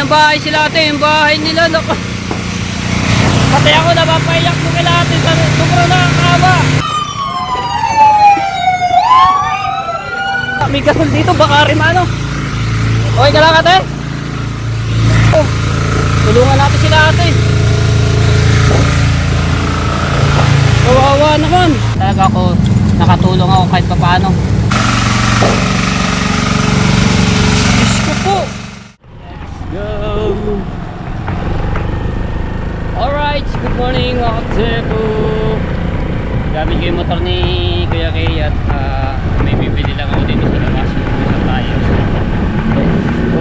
ng bahay sila ate, yung bahay nila. Naku. Pati ako napapaiyak mo kila ate sa sobrang nakakawa. May gasol dito, baka rin ano. Okay ka lang ate? Oh, tulungan natin sila ate. Kawawa naman. Talaga ako, nakatulong ako kahit pa paano. Diyos ko po. Let's go. Alright, good morning mga katepo. Gamit ko yung motor ni Kuya Kay at may bibili lang ako dito sa labas. Sa tayo.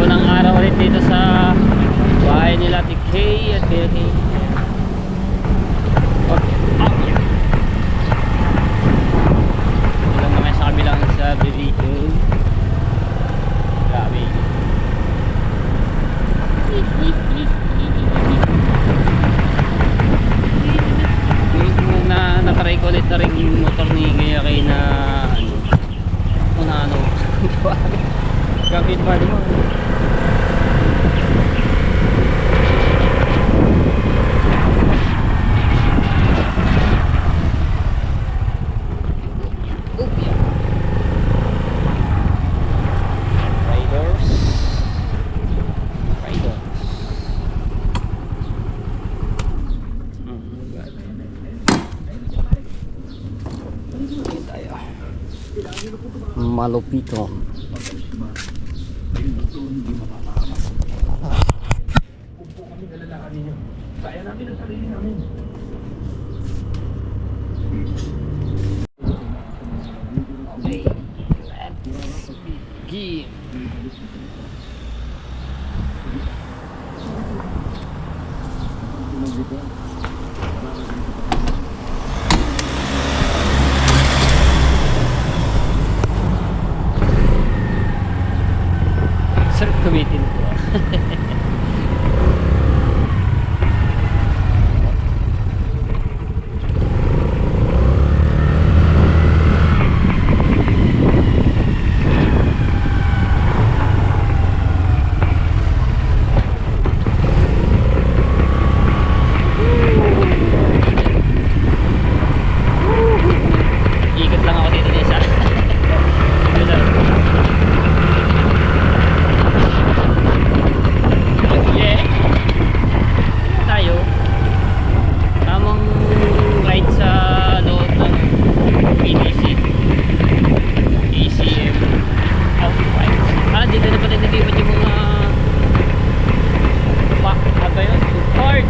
Unang araw ulit dito sa bahay nila Ate Kay at Kuya Kay. Ilang naman sa kabilang sa dito. Grabe. Nataray ko ulit na rin yung motor ni Kuya Kay na ano gagawin pa rin mo. Malupito. Kaya namin ang sarili namin. Okay, let's begin. Sarap kumitin po. Ikot lang ako dito din sa tayo tamang ride sa loob ng PDC ECM outright. Dito na pala nilipat yung mga ano yun? Park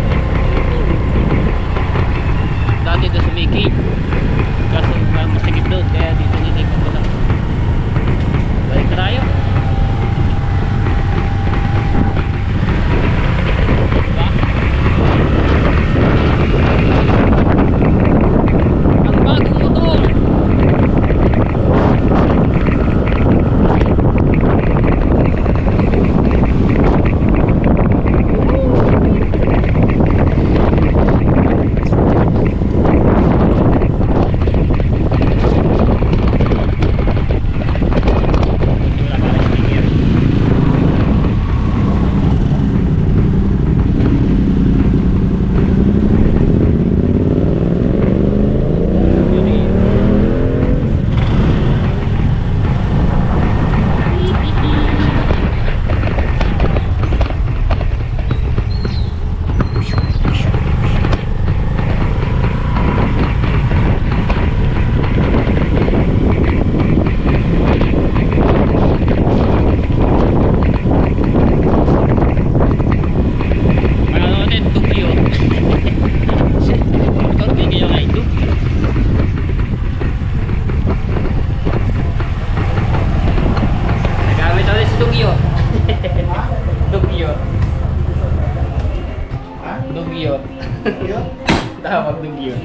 dati doon sa may gate kaso masigit doon kaya dito nilipat pala. Balik na tayo. Dugyot. Tawag dugyot.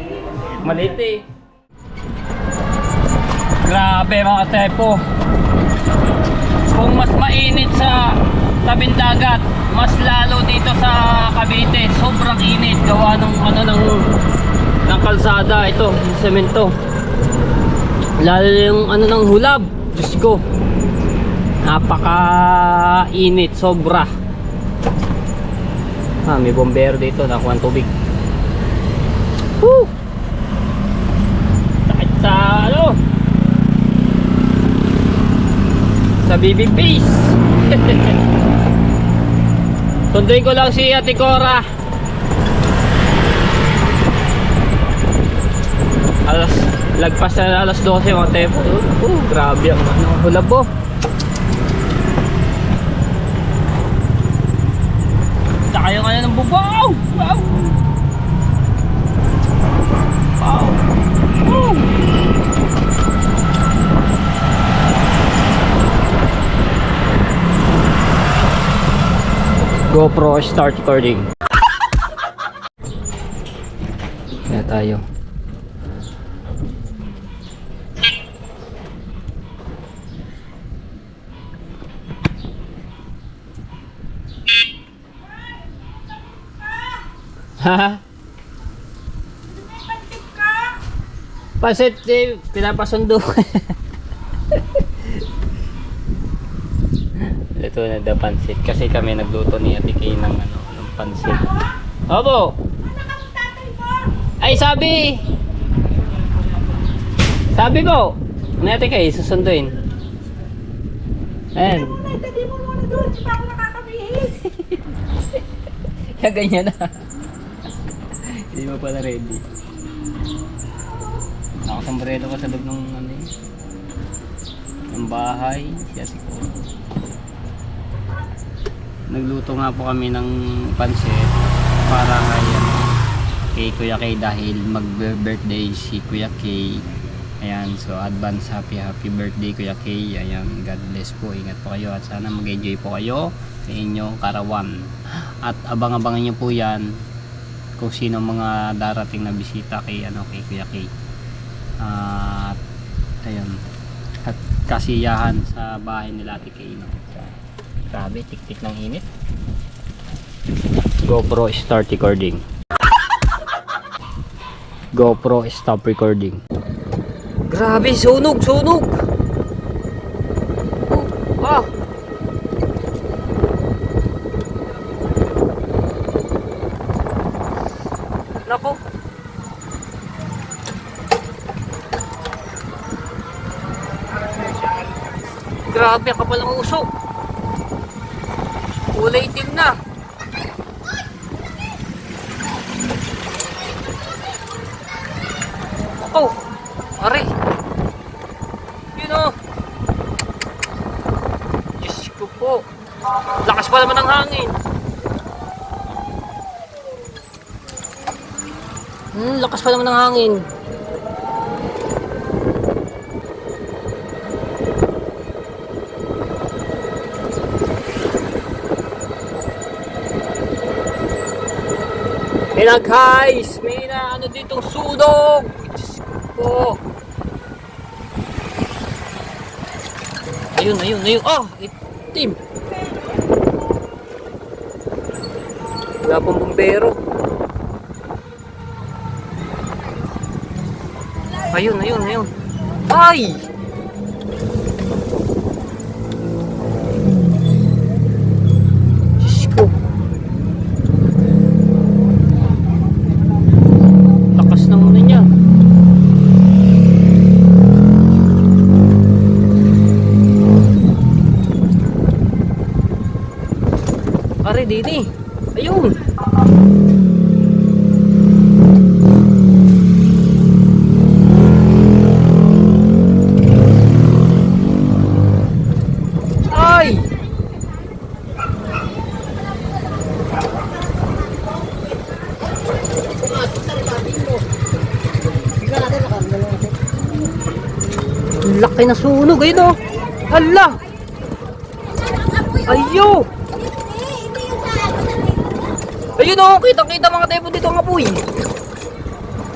Maliit eh. Grabe mga tepo. Kung mas mainit sa tabing dagat, mas lalo dito sa Cavite. Sobrang init gawa ng ng kalsada ito, yung semento. Lalo yung ng hulab. Diyos ko. Napaka init, sobra. May bombero dito, nakuha ng tubig. Woo! Sakit sa sa BB face. Sunduin ko lang si Ate Cora. Lagpas na alas 12 mga tepo. Grabe ang hulabo. Kayo nga ng bubaw. Wow. Wow. Woo. GoPro start recording. Kaya tayo. Ha? Pasit, pinapasundo. Ito na the pansit kasi kami nagluto ni Ate Kay ng ng pansit. Opo. Ay sabi ko ni Ate Kay susunduin. Ayan. Hindi mo muna doon, di pa ako nakakabihis. Kaya ganyan na. Hindi mo pala ready. Nakasombrero ka sa loob ng ng bahay. Siya siguro. Nagluto nga po kami ng pansit para kay Kuya Kay dahil mag-birthday si Kuya Kay. Ayan, so advance happy birthday Kuya Kay. Ayan, God bless po. Ingat po kayo at sana mag-enjoy po kayo sa inyong karawan. At abang-abangan nyo po yan kung sino mga darating na bisita kay kay Kuya Kay. At ayun, at kasiyahan sa bahay nila Ate Kay, no? Grabe, tik-tik ng init. GoPro start recording. GoPro stop recording. Grabe, sunog. Ah. Nako. Grabe, ang kapal ng usok. Kulay itim na. Oh, are. Yun o. Diyos ko po. Lakas pa naman ng hangin. Lakas pa naman ng hangin. May nag-highs, may na ditong sunog. Diyos ko. Ayun. Oh, itim. Wala pong bumbero. Ayun. Ay! Diyos ko. Lakas ng una niya. Are, dini. Ayun. Ay! Laki na sunog, ayun o. Hala! Ayo! Ayun o, kita mga tepo dito ang apoy.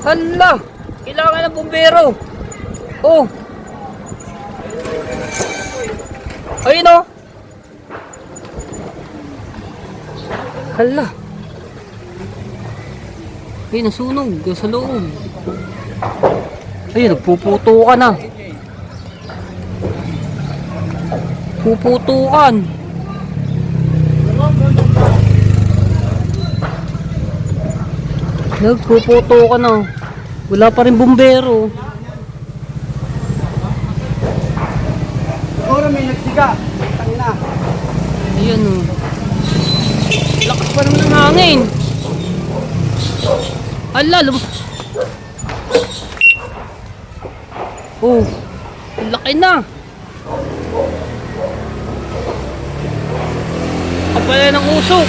Hala! Kailangan ng bumbero. Oh! Ayun o! Hala! Ayun, nasunog sa loob. Ayun, nagpuputukan na. Puputukan. Nagpuputo ka na. Wala pa rin bumbero. Siguro may nagsiga. Tangina. Ayan o. Lakas pa naman ng hangin. Ala, oh, laki na. Kapala ng usok.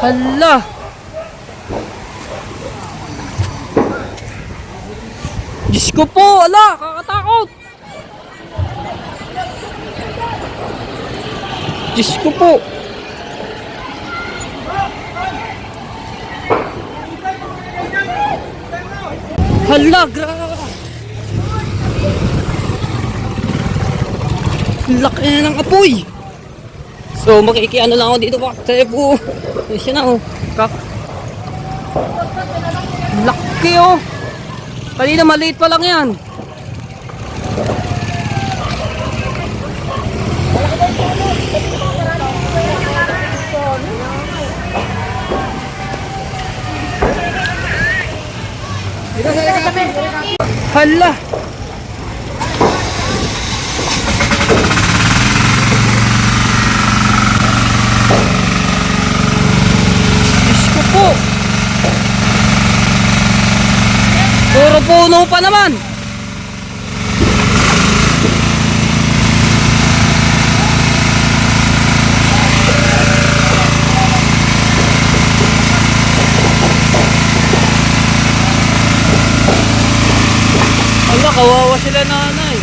Hala. Diyos ko po, ala, kakatakot. Diyos ko po. Hala, laki na ng apoy. So, makikiano lang ako dito pa. Telepo. Siya na, oh. Laki, oh. Kanina maliit pa lang yan. Hala. Diyos ko po. Puro puno pa naman. Ala, kawawa sila nanay.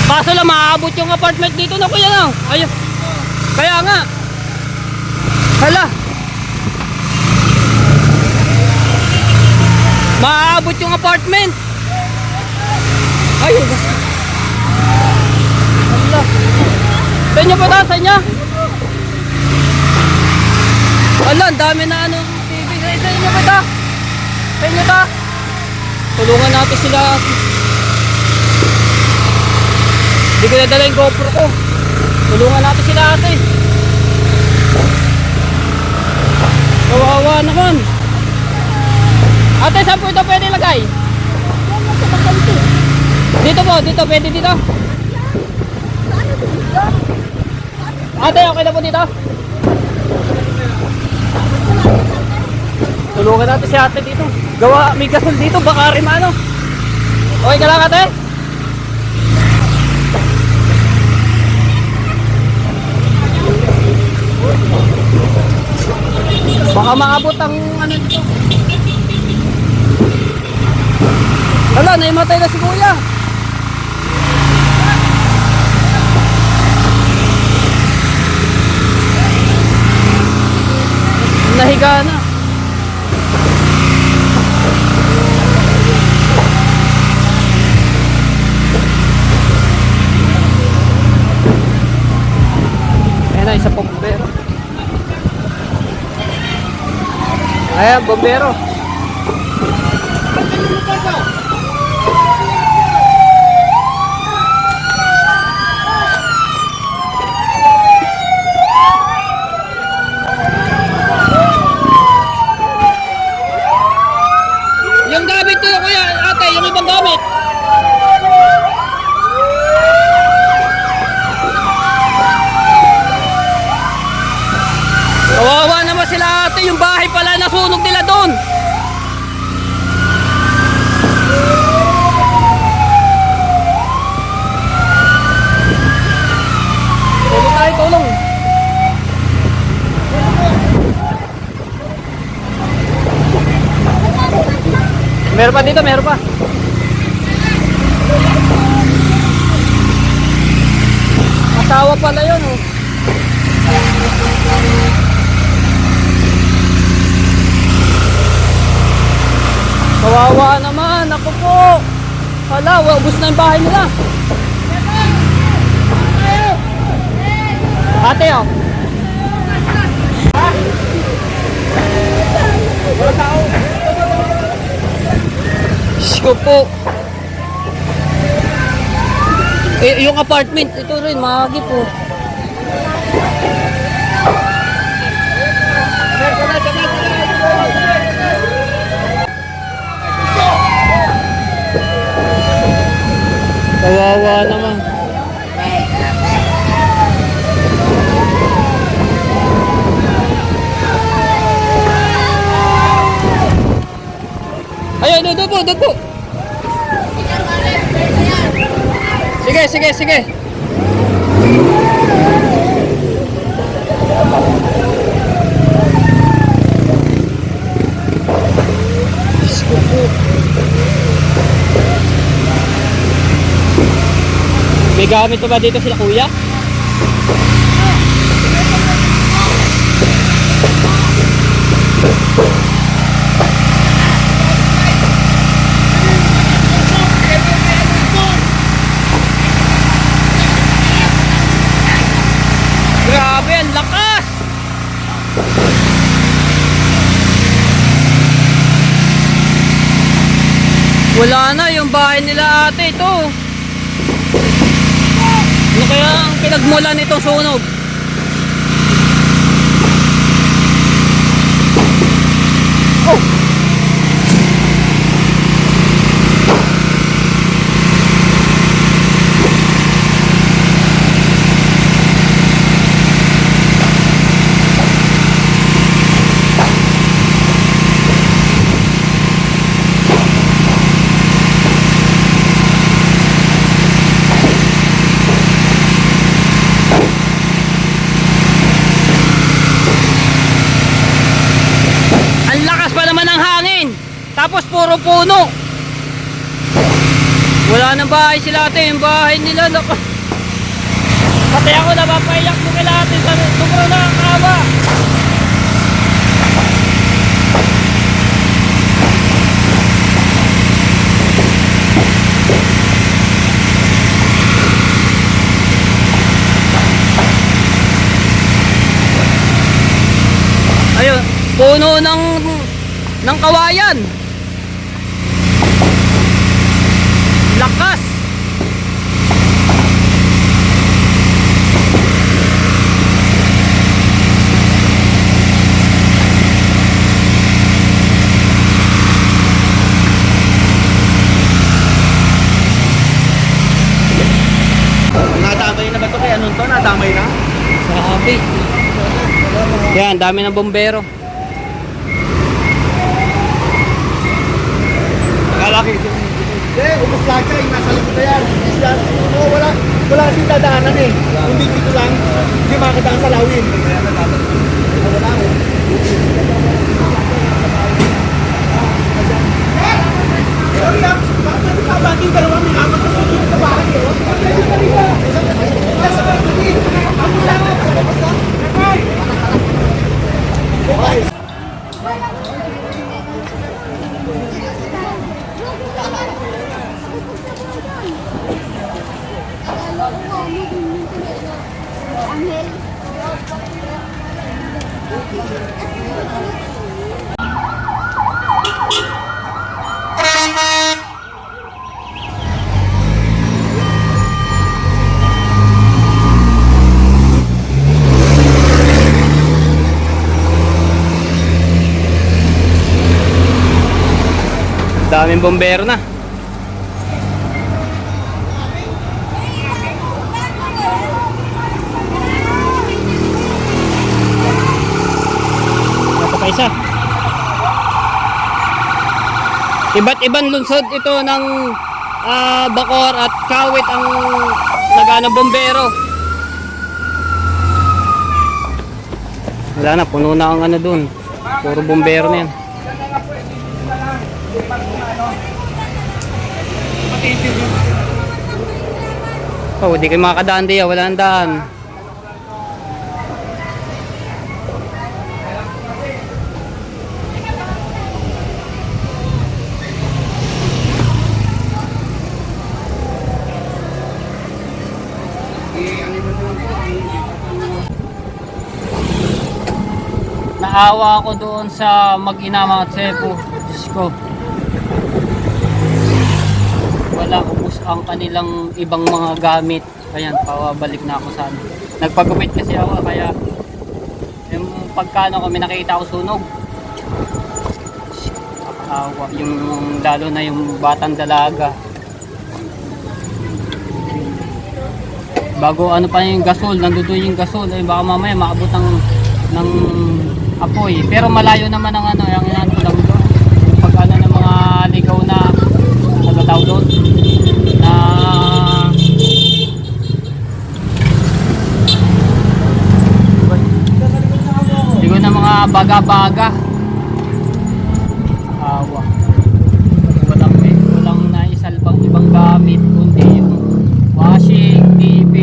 Kaso lang maaabot yung apartment dito na kuya na. Ayun. Kaya nga. Hala. Maaabot yung apartment. Ayun. Hala. Sa inyo pa ta? Sa inyo? Hala, ang dami na ano. TV. Sa inyo pa ta? Sa inyo ta? Tulungan natin sila. Hindi ko nadala yung GoPro ko. Tulungan natin sila ate. Kawawa naman. Ate, saan po ito pwede lagay? Dito po, dito, pwede dito. Ate, okay na po dito? Tulungan natin si ate dito. Gawa, may gasol dito, baka rin ano. Okay ka lang ate? Baka maabot ang ano dito. Hala, naimatay na si kuya. Nahiga na. Ayan na, isa pong bombero. Ayan, bombero. Yung gamit ko kuya, ate, yung ibang gamit. Kawawa naman sila ate, yung bahay pala nasunog nila doon. Tulong tayo, tulong. Meron pa dito, meron pa. Asawa pala yun, oh. Kawawa naman, ako po. Hala, ubos na yung bahay nila. Ate, oh. Diyos ko po. Eh, yung apartment, ito rin, mahagi po. Kawawa naman. Ayun, doon po, doon po. Sige, sige, sige. Diyos ko po. May gamit pa ba dito sila kuya? Grabe, ang lakas! Wala na yung bahay nila ate ito. Ano kaya ang pinagmulan nitong sunog? Oh! Tapos puro puno. Wala nang bahay sila ate. Yung bahay nila pati ako napapaiyak mo kila ate. Sobrang nakakawa. Ayun, puno ng kawayan. Lakas. Nadamay na ba ito kaya nun to? Nadamay na? Sabi. Yan, dami ng bombero. Kalaki. Ubus lahat siya, yung nasa likod na yan. Wala siyang dadaanan eh. Kung dito lang, hindi makakadaan sa lawin. Wala eh. Sorry ah, bakit kabati ka naman? May amat na susunod na bahay eh. Daming bombero na. Ito pa isa. Iba't ibang lungsod ito ng Bacoor at Kawit ang nagana bombero. Wala na, puno na ang ano dun. Puro bombero na yan. Oh, di kayo makakadaan diya, wala ang daan. Naawa ako doon sa mag-ina mga tsepo. Diyos ko. wala, ubos ang kanilang ibang mga gamit. Ayan, pabalik na ako sa ano. Nagpagupit kasi ako, kaya yung pagkano ko, may nakita ko sunog. Nakakawa, yung lalo na yung batang dalaga. Bago ano pa yung gasol, nandoon yung gasol, ay baka mamaya maabot ng apoy. Pero malayo naman ang ano, yung ano lang doon. Pag ano ng mga ligaw na nagataw doon na ligaw na mga baga-baga. Awa. Walang naisalbang ibang gamit kundi yung washing, TV,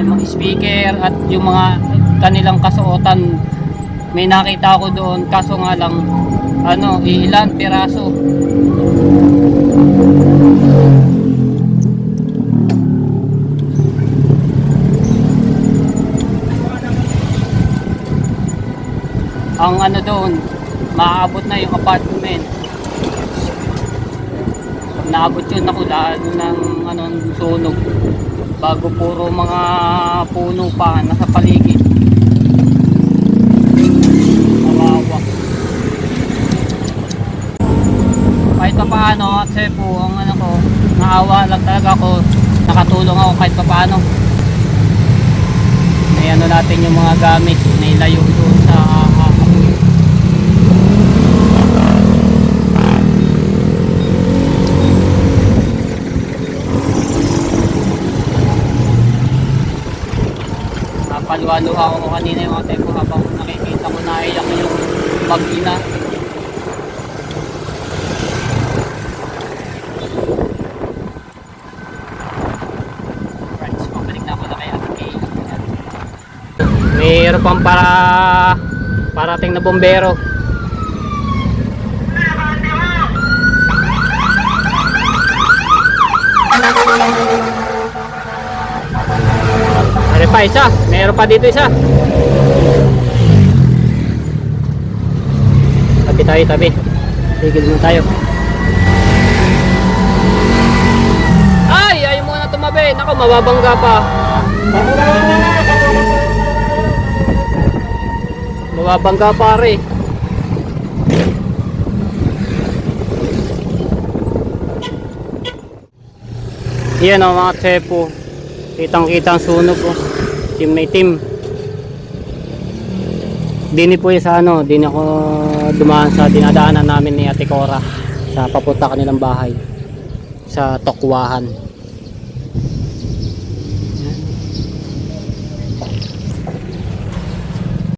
mga speaker at yung mga kanilang kasuotan. May nakita ako doon, kaso nga lang ano, ilan piraso. Ang ano doon, maaabot na yung apartment. Pag naabot yun, naku, lalo ng ano, sunog. Bago puro mga puno pa nasa paligid. Kawawa. Kahit pa paano, kasi po, ang ano ko, naawa lang talaga ako. Nakatulong ako kahit pa paano. May ano natin yung mga gamit, may layo doon sa apoy. Paluwa-luha ako kanina yung ate ko habang nakikita ko na iyak yung mag-ina. Right, pabalik na ako na kay Ate Kay. Mayroon pang parating na bombero. Meron pa isa, meron pa dito isa. Tabi tayo, tabi. Tigil muna tayo. Ay, ayaw mo na tumabi. Naku, mababangga pa. Mababangga pare. Yan o mga tsepo. Kitang-kitang sunog po. Team na itim. Dini po yung sa ano, dini ako dumaan sa dinadaanan namin ni Ate Cora sa papunta kanilang bahay sa Tokwahan.